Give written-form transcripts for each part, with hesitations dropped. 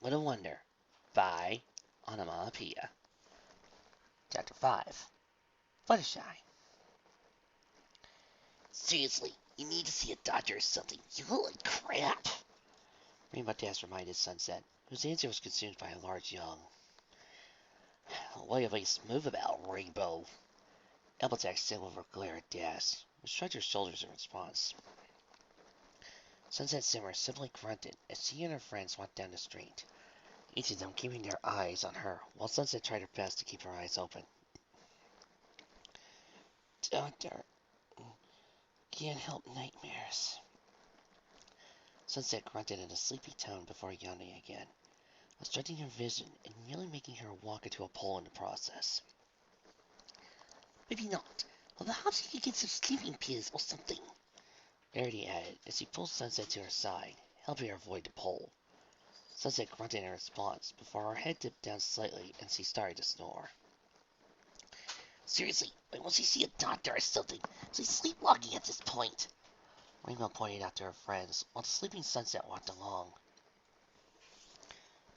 What a Wonder by Onomatopoeia. Chapter 5 Fluttershy. Seriously, you need to see a doctor or something. You look like crap. Rainbow Dash reminded Sunset, whose answer was consumed by a large yawn. What a move about, Rainbow. Applejack said with a glare at Dash, who shrugged her shoulders in response. Sunset Simmer simply grunted as she and her friends walked down the street, each of them keeping their eyes on her, while Sunset tried her best to keep her eyes open. Doctor, can't help nightmares. Sunset grunted in a sleepy tone before yawning again, obstructing her vision and nearly making her walk into a pole in the process. Maybe not. Well, perhaps you could get some sleeping pills or something, Verity added as he pulled Sunset to her side, helping her avoid the pole. Sunset grunted in response before her head dipped down slightly and she started to snore. Seriously, why won't she see a doctor or something? She's sleepwalking at this point, Rainbow pointed out to her friends while the sleeping Sunset walked along.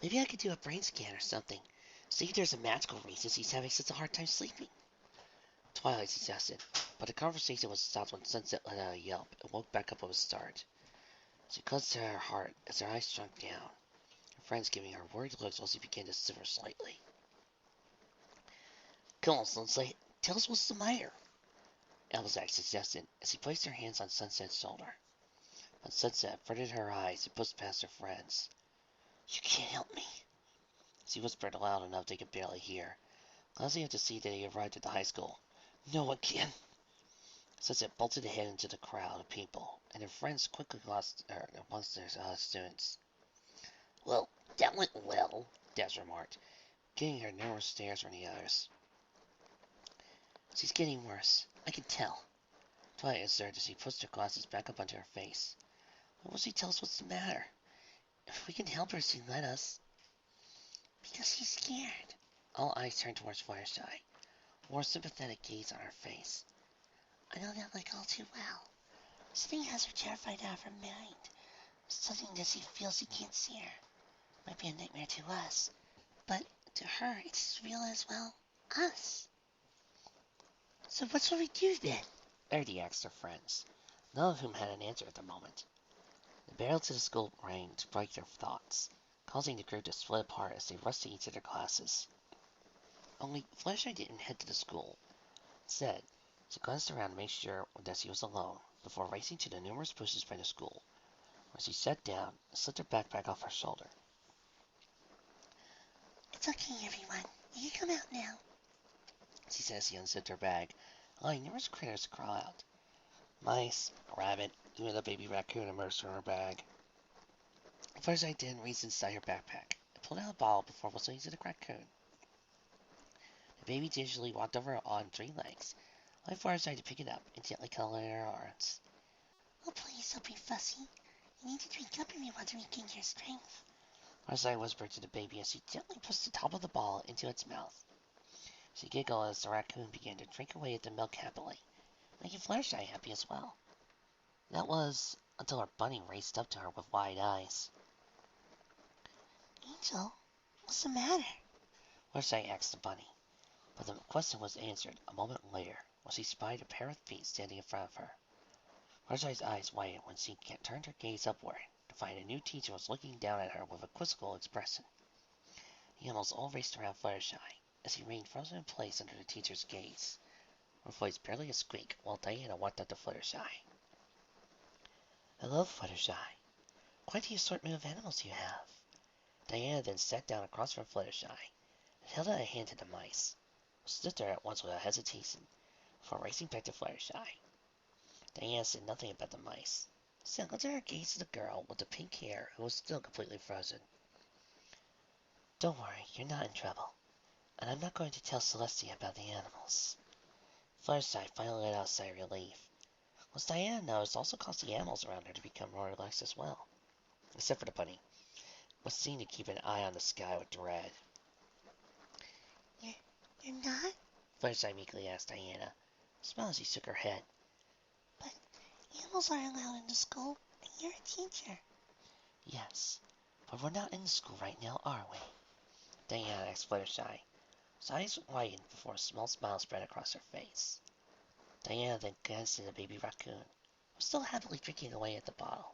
Maybe I could do a brain scan or something. See if there's a magical reason she's having such a hard time sleeping, Twilight suggested, but the conversation was stopped when Sunset let out a yelp and woke back up with a start. She clutched at her heart as her eyes shrunk down, her friends giving her worried looks while she began to shiver slightly. Come on, Sunset, tell us what's the matter, Applejack suggested as he placed her hands on Sunset's shoulder. But Sunset averted her eyes and pushed past her friends. You can't help me, she whispered loud enough they could barely hear, glancing up to see that he arrived at the high school. No one can. Sunset bolted ahead into the crowd of people, and her friends quickly lost her amongst their students. Well, that went well, Dash remarked, giving her numerous stares from the others. She's getting worse, I can tell, Twilight observed as she pushed her glasses back up onto her face. Why won't she tell us what's the matter? If we can help her, she'll let us. Because she's scared. All eyes turned towards Fluttershy, more sympathetic gaze on her face. I know that like all too well. Something has her terrified out of her mind. Something that she feels she can't see her. Might be a nightmare to us, but to her it's as real as, well, us. So what shall we do then? Verity asked her friends, none of whom had an answer at the moment. The bells of the school rang to break their thoughts, causing the group to split apart as they rushed to each of their classes. Only Fluttershy didn't head to the school. Instead, she glanced around to make sure that she was alone before racing to the numerous bushes by the school, where she sat down and slipped her backpack off her shoulder. It's okay, everyone. You can come out now, she said as she unzipped her bag, allowing numerous critters to crawl out. Mice, a rabbit, even a baby raccoon emerged from her bag. Fluttershy then reached inside her backpack and pulled out a ball before whistling to the raccoon. The baby gingerly walked over on 3 legs, allowing Fluttershy to pick it up and gently cuddle it in her arms. Oh, please don't be fussy. You need to drink up if you want to regain your strength, Fluttershy whispered to the baby as she gently pushed the top of the ball into its mouth. She giggled as the raccoon began to drink away at the milk happily, making Fluttershy happy as well. That was until her bunny raced up to her with wide eyes. Angel, what's the matter? Fluttershy asked the bunny, but the question was answered a moment later when she spied a pair of feet standing in front of her. Fluttershy's eyes widened when she turned her gaze upward to find a new teacher was looking down at her with a quizzical expression. The animals all raced around Fluttershy as he remained frozen in place under the teacher's gaze, her voice barely a squeak while Diana walked up to Fluttershy. Hello, Fluttershy. Quite the assortment of animals you have. Diana then sat down across from Fluttershy and held out a hand to the mice, who stood there at once without hesitation, before racing back to Fluttershy. Diana said nothing about the mice, instead looked at her gaze to the girl with the pink hair who was still completely frozen. Don't worry, you're not in trouble, and I'm not going to tell Celestia about the animals. Fluttershy finally let out a sigh of relief, which Diana noticed also caused the animals around her to become more relaxed as well, except for the bunny, which seemed to keep an eye on the sky with dread. You're not? Fluttershy meekly asked Diana, smiled as she shook her head. Animals aren't allowed in the school, and you're a teacher. Yes, But we're not in school right now, are we? Diana asked Fluttershy. Her eyes widened before a small smile spread across her face. Diana then glanced at the baby raccoon, who was still happily drinking away at the bottle.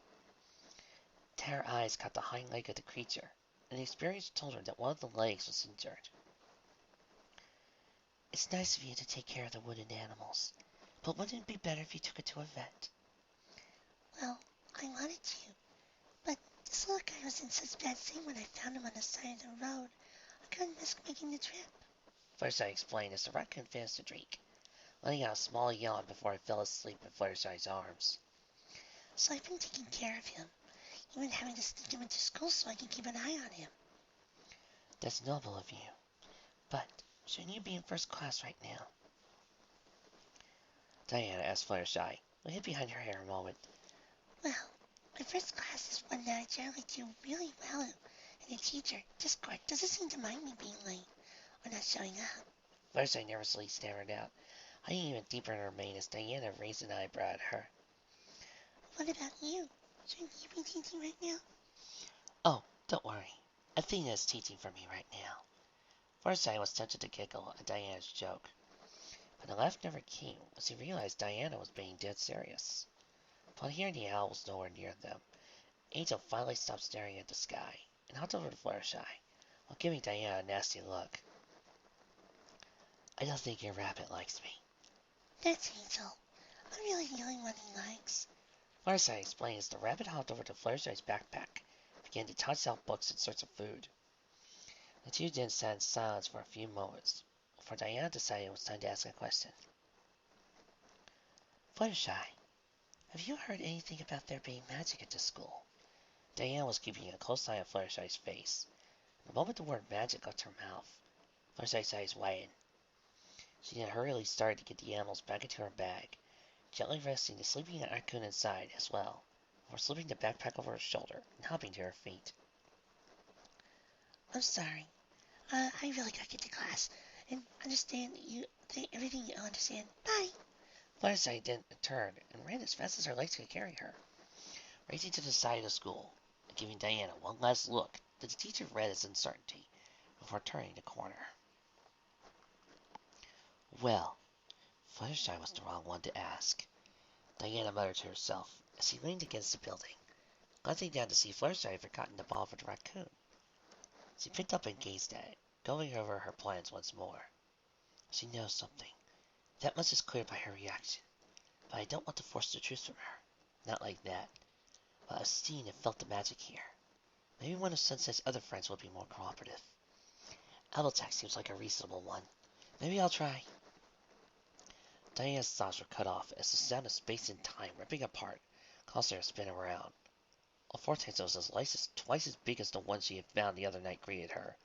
Her eyes caught the hind leg of the creature, and the experience told her that one of the legs was injured. It's nice of you to take care of the wooded animals, but wouldn't it be better if you took it to a vet? Well, I wanted to, but this little guy was in such bad state when I found him on the side of the road. I couldn't risk making the trip. Fluttershy explained as the raccoon finished the drink, letting out a small yawn before it fell asleep in Fluttershy's arms. So I've been taking care of him, even having to sneak him into school so I can keep an eye on him. That's noble of you, but shouldn't you be in first class right now? Diana asked Fluttershy, who hid behind her hair a moment. Well, my first class is one that I generally do really well in, and the teacher, Discord, doesn't seem to mind me being late or not showing up. Fluttershy nervously stammered out, hiding even deeper in her mane as Diana raised an eyebrow at her. What about you? Shouldn't you be teaching right now? Oh, don't worry. Athena is teaching for me right now. Fluttershy was tempted to giggle at Diana's joke, but the laugh never came as he realized Diana was being dead serious. Upon hearing the owl was nowhere near them, Angel finally stopped staring at the sky and hopped over to Fluttershy, while giving Diana a nasty look. I don't think your rabbit likes me. That's Angel. I'm really the only one he likes. Fluttershy explained as the rabbit hopped over to Fluttershy's backpack and began to toss out books in search of food. The two then sat in silence for a few moments, before Diana decided it was time to ask a question. Fluttershy, have you heard anything about there being magic at this school? Diana was keeping a close eye on Fluttershy's face. The moment the word magic left her mouth, Fluttershy's eyes widened. She then hurriedly started to get the animals back into her bag, gently resting the sleeping raccoon inside as well, before slipping the backpack over her shoulder and hopping to her feet. I'm sorry. I really gotta get to class and understand everything you understand. Bye. Fluttershy then turned and ran as fast as her legs could carry her, racing to the side of the school and giving Diana one last look that the teacher read as uncertainty before turning the corner. Well, Fluttershy was the wrong one to ask, Diana muttered to herself as she leaned against the building, glancing down to see Fluttershy had forgotten the ball for the raccoon. She picked up and gazed at it, going over her plans once more. She knows something. That much is clear by her reaction, but I don't want to force the truth from her. Not like that. But I've seen and felt the magic here. Maybe one of Sunset's other friends will be more cooperative. Applejack seems like a reasonable one. Maybe I'll try. Diana's thoughts were cut off as the sound of space and time ripping apart caused her to spin around. A vortex that was twice as big as the one she had found the other night greeted her,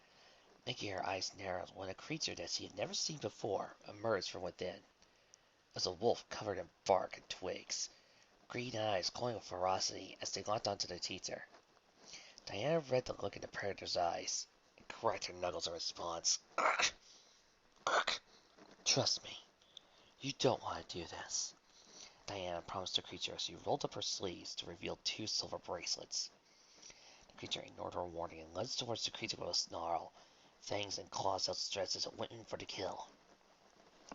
making her eyes narrow when a creature that she had never seen before emerged from within. It was a wolf covered in bark and twigs, green eyes glowing with ferocity as they locked onto the teacher. Diana read the look in the predator's eyes and cracked her knuckles in response. Ugh! Ugh! Trust me, you don't want to do this, Diana promised the creature as she rolled up her sleeves to reveal two silver bracelets. The creature ignored her warning and lunged towards the creature with a snarl, fangs and claws outstretched as it went in for the kill.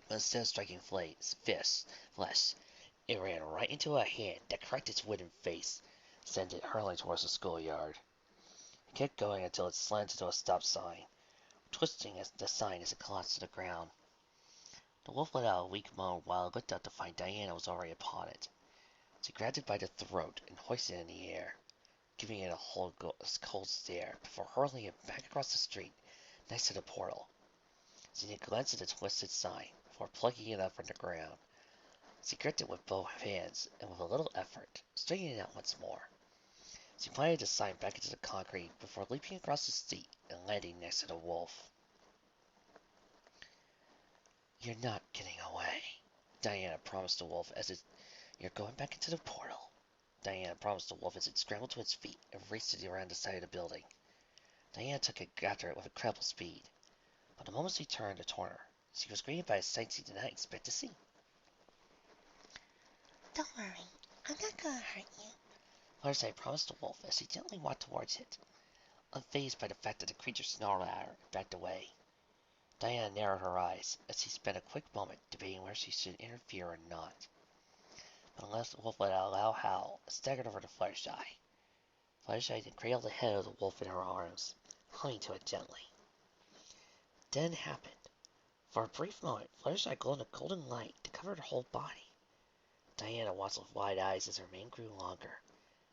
But instead of striking flesh, it ran right into a hand that cracked its wooden face, sending it hurtling towards the schoolyard. It kept going until it slammed into a stop sign, twisting the sign as it collapsed to the ground. The wolf let out a weak moan while it looked up to find Diana was already upon it. She grabbed it by the throat and hoisted it in the air, giving it a cold stare before hurling it back across the street next to the portal. She then glanced at the twisted sign before plucking it up from the ground. She gripped it with both hands and with a little effort, straightening it out once more. She planted the sign back into the concrete before leaping across the street and landing next to the wolf. You're not getting away, Diana promised the wolf you're going back into the portal. Diana promised the wolf as it scrambled to its feet and raced around the side of the building. Diana took it after it with incredible speed, but the moment she turned the corner, she was greeted by a sight she did not expect to see. Don't worry, I'm not gonna hurt you, Fluttershy promised the wolf as she gently walked towards it, unfazed by the fact that the creature snarled at her and backed away. Diana narrowed her eyes as he spent a quick moment debating whether she should interfere or not. But unless the wolf let out a loud howl, it staggered over to Fluttershy. Fluttershy then cradled the head of the wolf in her arms, humming to it gently. Then happened. For a brief moment, Fluttershy glowed a golden light that covered her whole body. Diana watched with wide eyes as her mane grew longer,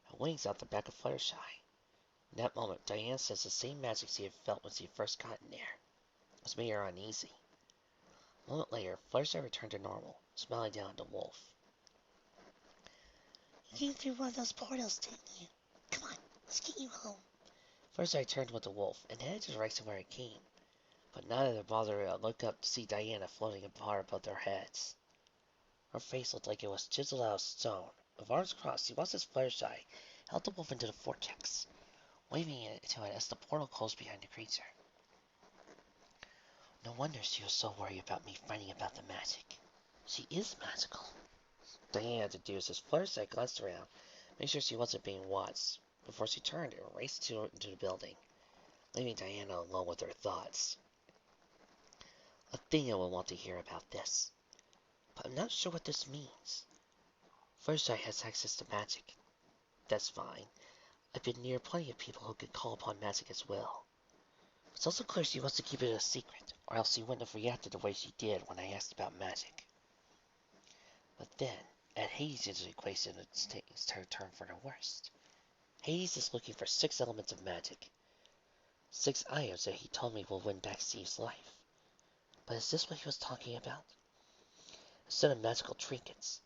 and wings out the back of Fluttershy. In that moment, Diana sensed the same magic she had felt when she had first gotten there. It was made her uneasy. A moment later, Fluttershy returned to normal, smiling down at the wolf. You came through one of those portals, didn't you? Come on, let's get you home. Fluttershy turned with the wolf and headed to the direction where it came, but none of them bothered to look up to see Diana floating far above their heads. Her face looked like it was chiseled out of stone. With arms crossed, she watched as Fluttershy held the wolf into the vortex, waving it to it as the portal closed behind the creature. No wonder she was so worried about me finding about the magic. She is magical. Diana deduced as Fluttershy glanced around, making sure she wasn't being watched, before she turned and raced into the building, leaving Diana alone with her thoughts. Athena will want to hear about this, but I'm not sure what this means. Fluttershy has access to magic. That's fine. I've been near plenty of people who could call upon magic as well. It's also clear she wants to keep it a secret, or else she wouldn't have reacted the way she did when I asked about magic. But then, add Hades into the equation, it's her turn for the worst. Hades is looking for 6 elements of magic. 6 items that he told me will win back Steve's life. But is this what he was talking about? Instead of magical trinkets,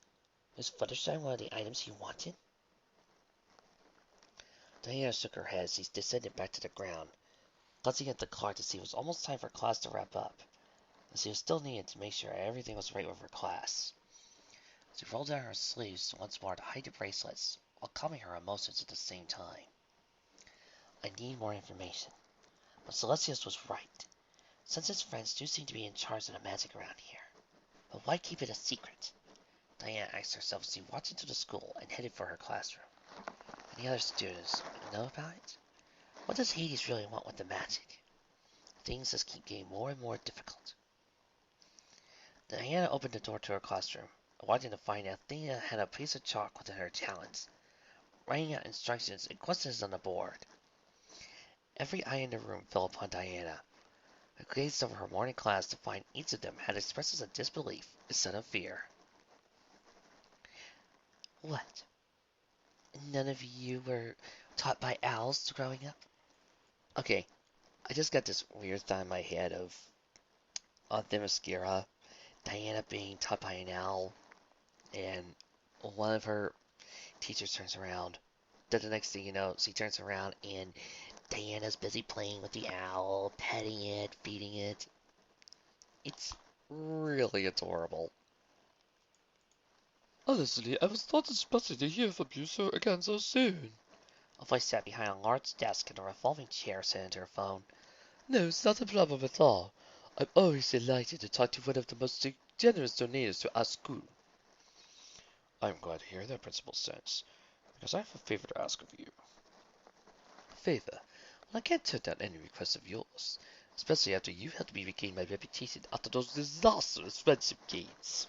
is Fluttershy one of the items he wanted? Diana shook her head as she descended back to the ground, glancing at the clock to see it was almost time for class to wrap up, and she was still needed to make sure everything was right with her class. She rolled down her sleeves once more to hide the bracelets, while calming her emotions at the same time. I need more information. But Celestius was right. Sunset's friends do seem to be in charge of the magic around here. But why keep it a secret? Diana asked herself as she walked into the school and headed for her classroom. Any other students know about it? What does Hades really want with the magic? Things just keep getting more and more difficult. Diana opened the door to her classroom, wanting to find out Athena had a piece of chalk within her talons, writing out instructions and questions on the board. Every eye in the room fell upon Diana, who gazed over her morning class to find each of them had expressions of disbelief instead of fear. What? None of you were taught by owls growing up? Okay, I just got this weird thought in my head of Themyscira, Diana being taught by an owl, and one of her teachers turns around. Then the next thing you know, she turns around and Diana's busy playing with the owl, petting it, feeding it. It's really adorable. Honestly, I was not expecting to hear from you again so soon. A voice sat behind a large desk in a revolving chair set into her phone. No, it's not a problem at all. I'm always delighted to talk to one of the most generous donors to our school. I'm glad to hear that, Principal Sense, because I have a favor to ask of you. Favor? Well, I can't turn down any request of yours, especially after you helped me regain my reputation after those disastrous friendship games.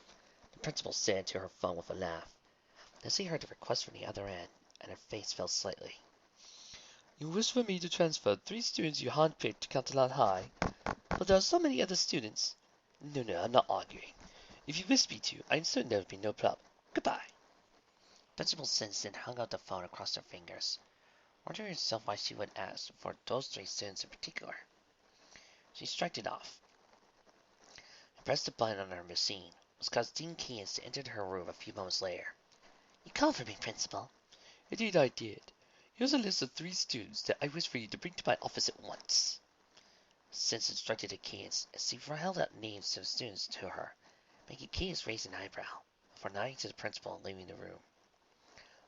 The principal said into her phone with a laugh. Then she heard the request from the other end, and her face fell slightly. You wish for me to transfer 3 students you handpicked to Canterlot High, but there are so many other students. No, I'm not arguing. If you wish me to, I'm certain there will be no problem. Goodbye. Principal Simpson hung out the phone across her fingers, wondering herself why she would ask for those 3 students in particular. She struck it off. And pressed the button on her machine, which caused Dean Keynes to enter her room a few moments later. You called for me, Principal. Indeed I did. Here's a list of 3 students that I wish for you to bring to my office at once. Since instructed the Keynes, as he held out names to the students to her, making Keynes raise an eyebrow, before nodding to the principal and leaving the room.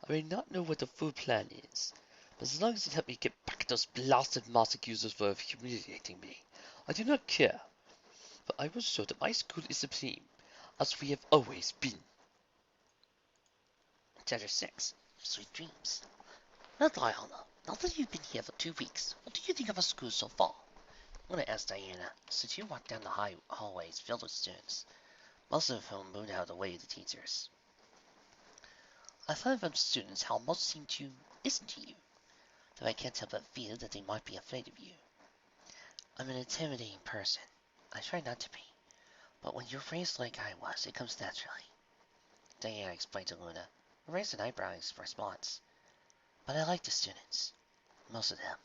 I may not know what the full plan is, but as long as it helps me get back at those blasted mask users for humiliating me, I do not care. But I will show that my school is supreme, as we have always been. Chapter 6. Sweet Dreams. Not Diana. Now that you've been here for 2 weeks, what do you think of our school so far? I'm gonna ask Diana, since you walked down the hallways filled with students, most of whom moved out of the way of the teachers. I've heard from students how most seem to listen to you, though I can't help but feel that they might be afraid of you. I'm an intimidating person. I try not to be, but when you're raised like I was, it comes naturally. Diana explained to Luna, who raised an eyebrow in response. But I like the students. Most of them.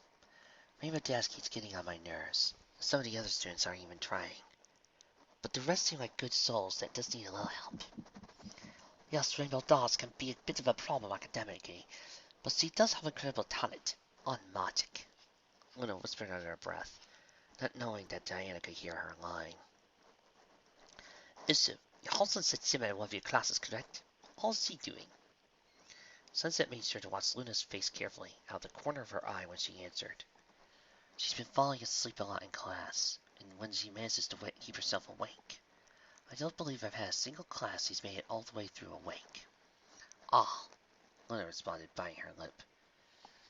Rainbow Dash keeps getting on my nerves. Some of the other students aren't even trying. But the rest seem like good souls that just need a little help. Yes, Rainbow Dash can be a bit of a problem academically, but she does have incredible talent on magic. Luna whispered under her breath, not knowing that Diana could hear her lying. Isu, your husband said Simba in one of your classes, correct? How's he doing? Sunset made sure to watch Luna's face carefully, out of the corner of her eye when she answered. She's been falling asleep a lot in class, and when she manages to keep herself awake. I don't believe I've had a single class she's made it all the way through awake. Ah, Luna responded, biting her lip.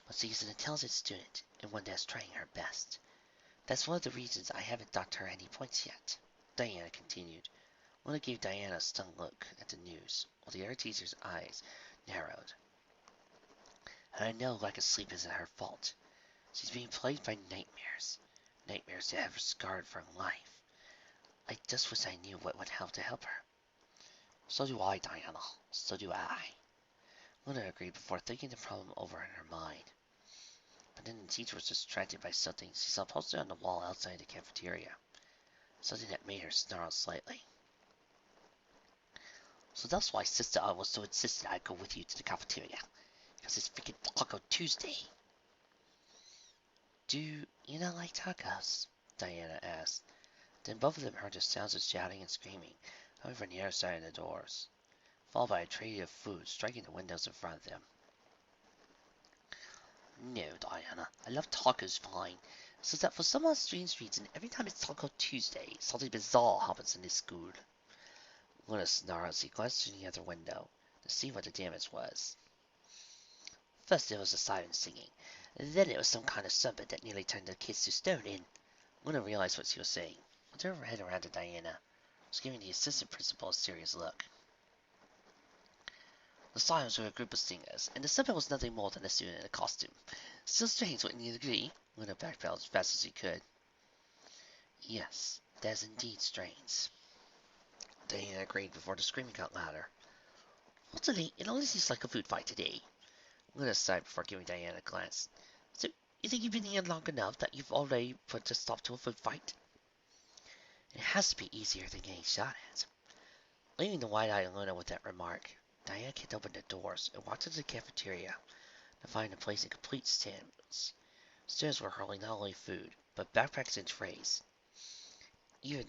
But she's an intelligent student, and one that's trying her best. That's one of the reasons I haven't docked her any points yet, Diana continued. Luna gave Diana a stunned look at the news, while the other teacher's eyes narrowed. And I know lack of sleep isn't her fault. She's being plagued by nightmares. Nightmares that have her scarred for life. I just wish I knew what would help to help her. So do I, Diana. So do I. Luna agreed before thinking the problem over in her mind. But then the teacher was distracted by something she saw posted on the wall outside the cafeteria. Something that made her snarl slightly. So that's why Sister I was so insistent I'd go with you to the cafeteria. Because it's freaking Taco Tuesday. Do you not like tacos? Diana asked. Then both of them heard the sounds of shouting and screaming coming from the other side of the doors, followed by a tray of food striking the windows in front of them. No, Diana, I love tacos fine. It's just that for some strange reason, every time it's Taco Tuesday, something bizarre happens in this school. Luna snarled as he glanced through the other window to see what the damage was. First it was the siren singing, and then it was some kind of serpent that nearly turned the kids to stone, and Luna realized what she was saying. She turned her head around to Diana, who was giving the assistant principal a serious look. The sirens were a group of singers, and the serpent was nothing more than a student in a costume. Still strange, wouldn't you agree? Luna backpedaled as fast as she could. Yes, that is indeed strange. Diana agreed before the screaming got louder. Fortunately, it only seems like a food fight today. Luna sighed before giving Diana a glance. So, you think you've been here long enough that you've already put a stop to a food fight? It has to be easier than getting shot at. Leaving the wide-eyed Luna with that remark, Diana kicked open the doors and walked into the cafeteria to find the place in complete stands. Students were hurling not only food, but backpacks and trays. Even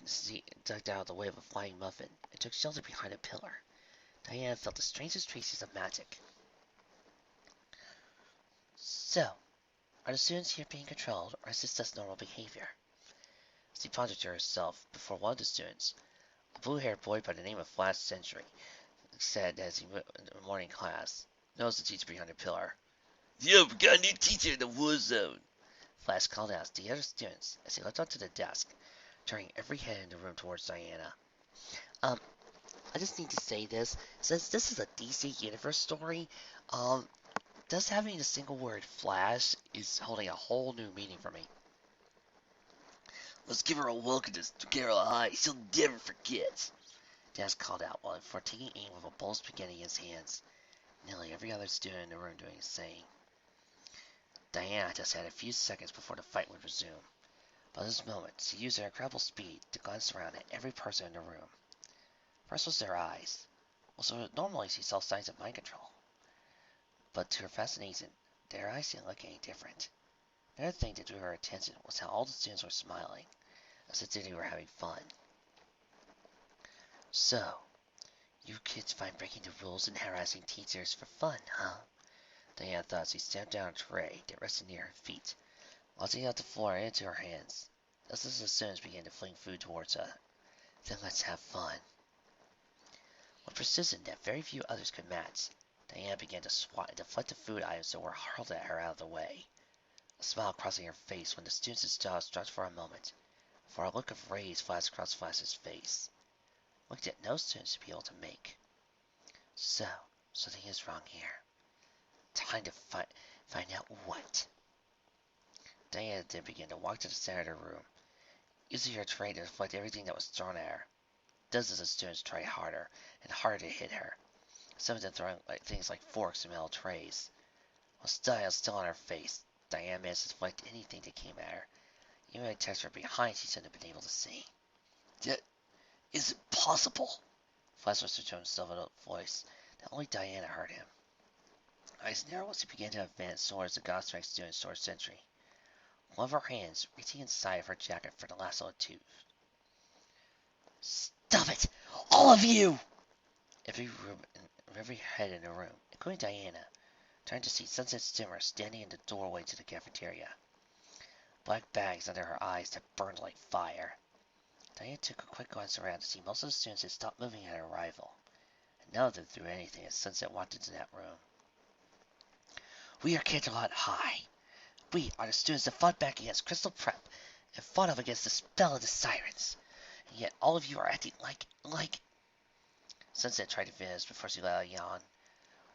ducked out of the way of a flying muffin and took shelter behind a pillar. Diana felt the strangest traces of magic. So, are the students here being controlled, or is this just normal behavior? She pondered to herself before one of the students, a blue-haired boy by the name of Flash Century, said as he went in the morning class. Noticed the teacher behind a pillar. Yo, we got a new teacher in the war zone. Flash called out to the other students as he looked onto the desk, turning every head in the room towards Diana. I just need to say this. Since this is a DC Universe story, just having the single word Flash is holding a whole new meaning for me. Let's give her a welcome to Carol High. She'll never forget. Dash called out while before taking aim with a bowl of spaghetti in his hands. Nearly every other student in the room doing the same. Diana just had a few seconds before the fight would resume. By this moment, she used her incredible speed to glance around at every person in the room. First was their eyes. Also, normally she saw signs of mind control. But to her fascination, their eyes didn't look any different. Another thing that drew her attention was how all the students were smiling, as if they were having fun. So, you kids find breaking the rules and harassing teachers for fun, huh? Diana thought as she stamped down a tray that rested near her feet, launching out the floor and into her hands. Just as the students began to fling food towards her. Then let's have fun. With precision that very few others could match, Diana began to swat and deflect the food items that were hurled at her out of the way. a smile crossing her face when the student's jaw dropped for a moment, before a look of rage flashed across Flash's face. Look that no student should be able to make. So, something is wrong here. Time to find out what. Diana then began to walk to the center of the room, using her terrain to deflect everything that was thrown at her. Dozens of students tried harder and harder to hit her, some of them throwing things like forks and metal trays. While style still on her face, Diana managed to deflect anything that came at her. Even when I touched her behind, she shouldn't have been able to see. Is it possible? Flash whispered to himself in a voice that only Diana heard him. Eyes narrowed as he began to advance towards the Godstrike student's sword sentry. One of her hands reaching inside of her jacket for the lasso of tooth. Stop it! All of you! Every head in the room, including Diana, turned to see Sunset Simmer standing in the doorway to the cafeteria. Black bags under her eyes that burned like fire. Diana took a quick glance around to see most of the students had stopped moving at her arrival, and none of them threw anything as Sunset walked into that room. We are Canterlot High. We are the students that fought back against Crystal Prep and fought up against the spell of the Sirens. And yet all of you are acting like... Sunset tried to finish before she let out a yawn.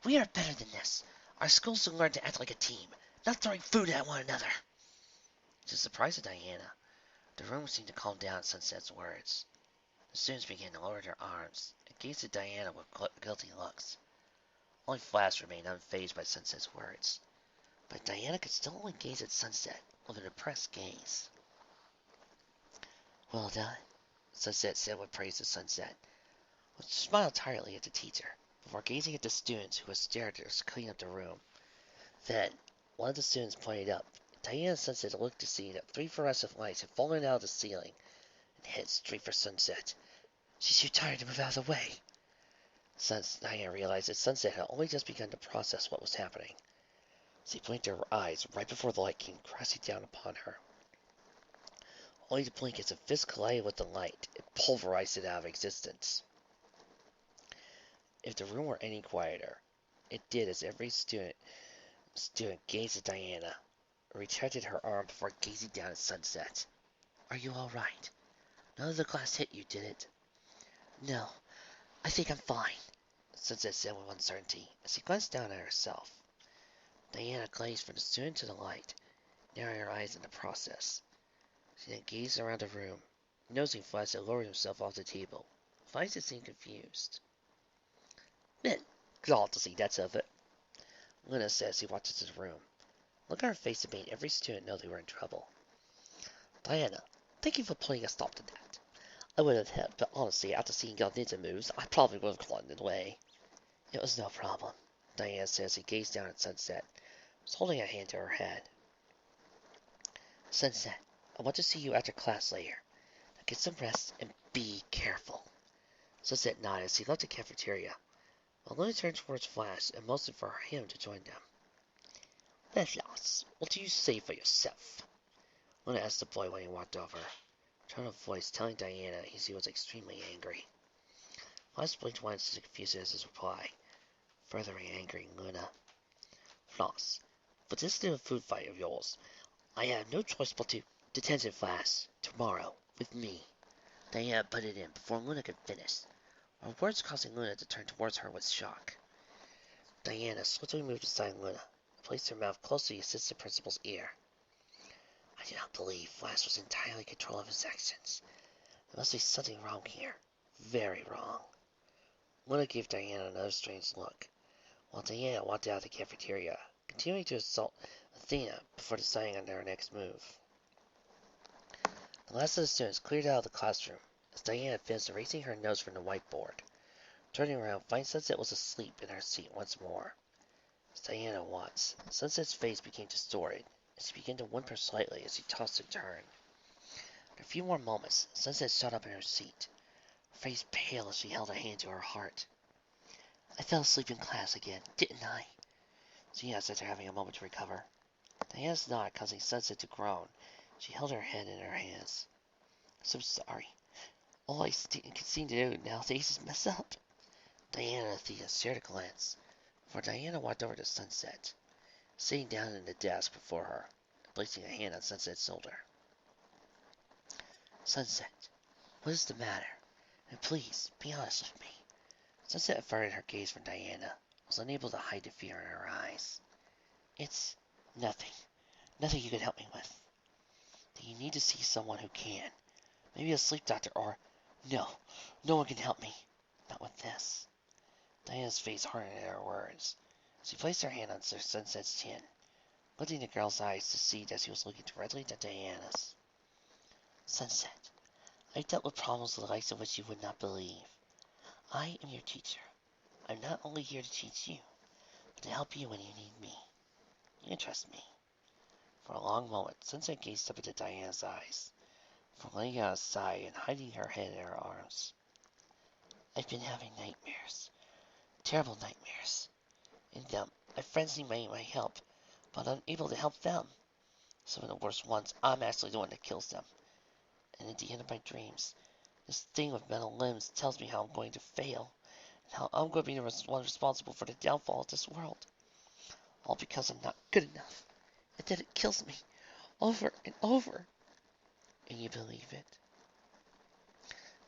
We are better than this. Our schools should learn to act like a team, not throwing food at one another. To the surprise of Diana, the room seemed to calm down at Sunset's words. The students began to lower their arms and gazed at Diana with guilty looks. Only Flash remained unfazed by Sunset's words, but Diana could still only gaze at Sunset with an impressed gaze. Well done, Sunset said with praise to Sunset, which smiled tiredly at the teacher, before gazing at the students who had stared at her to clean up the room. Then, one of the students pointed up, and Diana and Sunset looked to see that 3 fluorescent lights had fallen out of the ceiling and headed straight for Sunset. She's too tired to move out of the way. Diana realized that Sunset had only just begun to process what was happening. She blinked her eyes right before the light came crashing down upon her. Only to blink as a fist collided with the light and pulverized it out of existence. If the room were any quieter, it did as every student gazed at Diana, retracted her arm before gazing down at Sunset. Are you all right? None of the glass hit you, did it? No, I think I'm fine, Sunset said with uncertainty as she glanced down at herself. Diana gazed from the student to the light, narrowing her eyes in the process. She then gazed around the room, noticing Flash had lowered himself off the table. Flash seemed confused. Men, glad to see that's of it, Luna said as he walked into the room. Look on her face that made every student know they were in trouble. Diana, thank you for putting a stop to that. I would have helped, but honestly, after seeing your ninja moves, I probably would have gotten in the way. It was no problem, Diana said as he gazed down at Sunset, was holding a hand to her head. Sunset, I want to see you after class later. Now get some rest and be careful. Sunset nodded as he left the cafeteria, while Luna turned towards Flash and motioned for him to join them. Well, Flash, what do you say for yourself? Luna asked the boy when he walked over, a tone of voice telling Diana he was extremely angry. Flash blinked once to confuse his reply, further angering Luna. Flash, for this little food fight of yours, I have no choice but to detention Flash tomorrow with me. Diana put it in before Luna could finish, her words causing Luna to turn towards her with shock. Diana swiftly moved aside Luna and placed her mouth close to the assistant principal's ear. I do not believe Flash was entirely in control of his actions. There must be something wrong here. Very wrong. Luna gave Diana another strange look, while Diana walked out of the cafeteria, continuing to assault Athena before deciding on their next move. The last of the students cleared out of the classroom as Diana finished erasing her notes from the whiteboard. Turning around, finding Sunset was asleep in her seat once more. As Diana watched, Sunset's face became distorted, and she began to whimper slightly as she tossed and turned. In a few more moments, Sunset shot up in her seat, her face pale as she held a hand to her heart. I fell asleep in class again, didn't I? She asked after having a moment to recover. Diana's nod causing Sunset to groan. She held her head in her hands. So sorry. All I can seem to do nowadays is mess up. Diana and Athena shared a glance, before Diana walked over to Sunset, sitting down at the desk before her, placing a hand on Sunset's shoulder. Sunset, what is the matter? And please, be honest with me. Sunset averted her gaze from Diana, was unable to hide the fear in her eyes. It's nothing. Nothing you can help me with. Do you need to see someone who can? Maybe a sleep doctor or... No, no one can help me. Not with this. Diana's face hardened at her words. She placed her hand on Sir Sunset's chin, letting the girl's eyes to see that she was looking directly into Diana's. Sunset, I've dealt with problems the likes of which you would not believe. I am your teacher. I'm not only here to teach you, but to help you when you need me. You can trust me. For a long moment, Sunset gazed up into Diana's eyes, before letting out a sigh and hiding her head in her arms. I've been having nightmares. Terrible nightmares. In them, my friends need my help, but unable to help them. Some of the worst ones, I'm actually the one that kills them. And at the end of my dreams, this thing with metal limbs tells me how I'm going to fail, and how I'm going to be the one responsible for the downfall of this world. All because I'm not good enough. And then it kills me, over and over. And you believe it?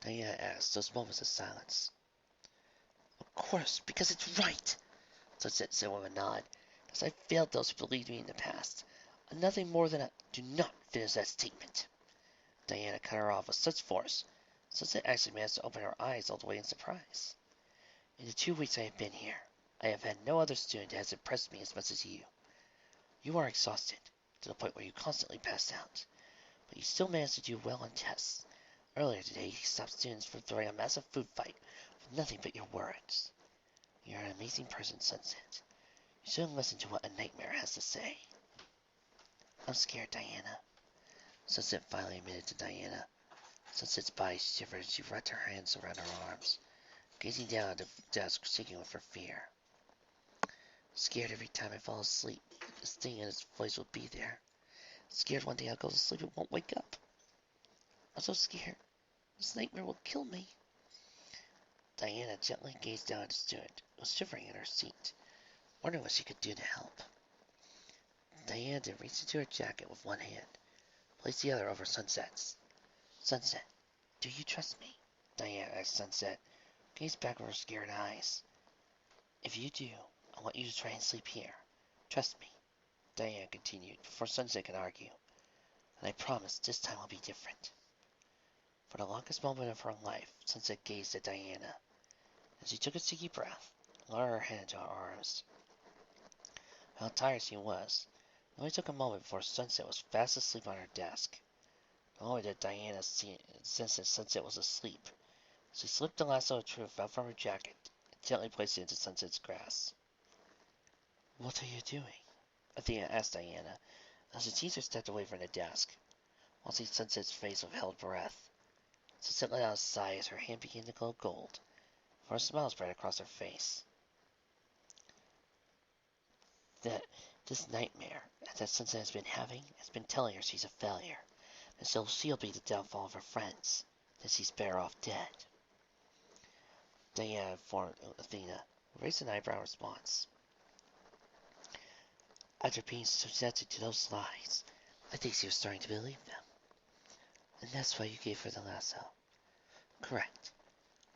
Diana asked, those moments of silence. Of course, because it's right, Sunset said with a nod, because I failed those who believed me in the past. And nothing more than a do not finish that statement. Diana cut her off with such force, Sunset actually managed to open her eyes all the way in surprise. In the 2 weeks I have been here, I have had no other student that has impressed me as much as you. You are exhausted, to the point where you constantly pass out, but you still manage to do well on tests. Earlier today, you stopped students from throwing a massive food fight with nothing but your words. You're an amazing person, Sunset. You shouldn't listen to what a nightmare has to say. I'm scared, Diana. Sunset finally admitted to Diana. Sunset's body shivered as she wrapped her hands around her arms, gazing down at the desk, shaking with her fear. Scared every time I fall asleep, this thing in its voice will be there. Scared one day I'll go to sleep and won't wake up. I'm so scared. This nightmare will kill me. Diana gently gazed down at the student, who was shivering in her seat, wondering what she could do to help. Diana then reached into her jacket with one hand, placed the other over Sunset's. Sunset, do you trust me? Diana asked Sunset, gazed back with her scared eyes. If you do, I want you to try and sleep here. Trust me, Diana continued, before Sunset could argue. And I promise this time will be different. For the longest moment of her life, Sunset gazed at Diana, as she took a sticky breath, and lowered her head into her arms. How tired she was, it only took a moment before Sunset was fast asleep on her desk. Not only did Diana sense that Sunset was asleep, she slipped the lasso of truth out from her jacket and gently placed it into Sunset's grasp. What are you doing? Athena asked Diana, as the teacher stepped away from the desk, watching Sunset's face with held breath. Sunset let out a sigh as her hand began to glow gold, for a smile spread across her face. This nightmare that Sunset has been having has been telling her she's a failure, and so she'll be the downfall of her friends, that she's better off dead. Diana informed Athena, who raised an eyebrow in response. After being subjected to those lies, I think she was starting to believe them. And that's why you gave her the lasso. Correct.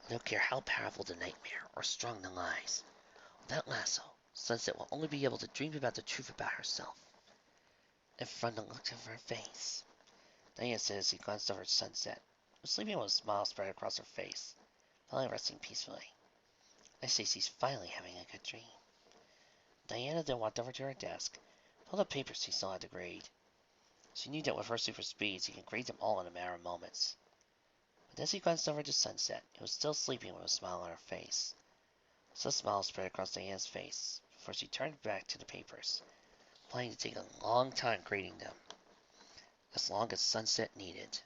I don't care how powerful the nightmare or strong the lies. Without lasso, Sunset will only be able to dream about the truth about herself. And from the look of her face, Diana said as he glanced over at Sunset, who was sleeping with a smile spread across her face, finally resting peacefully. I say she's finally having a good dream. Diana then walked over to her desk, pulled up papers she still had to grade. She knew that with her super speed, she could grade them all in a matter of moments. But as he glanced over to Sunset, who was still sleeping with a smile on her face, a smile spread across Diana's face before she turned back to the papers, planning to take a long time grading them, as long as Sunset needed.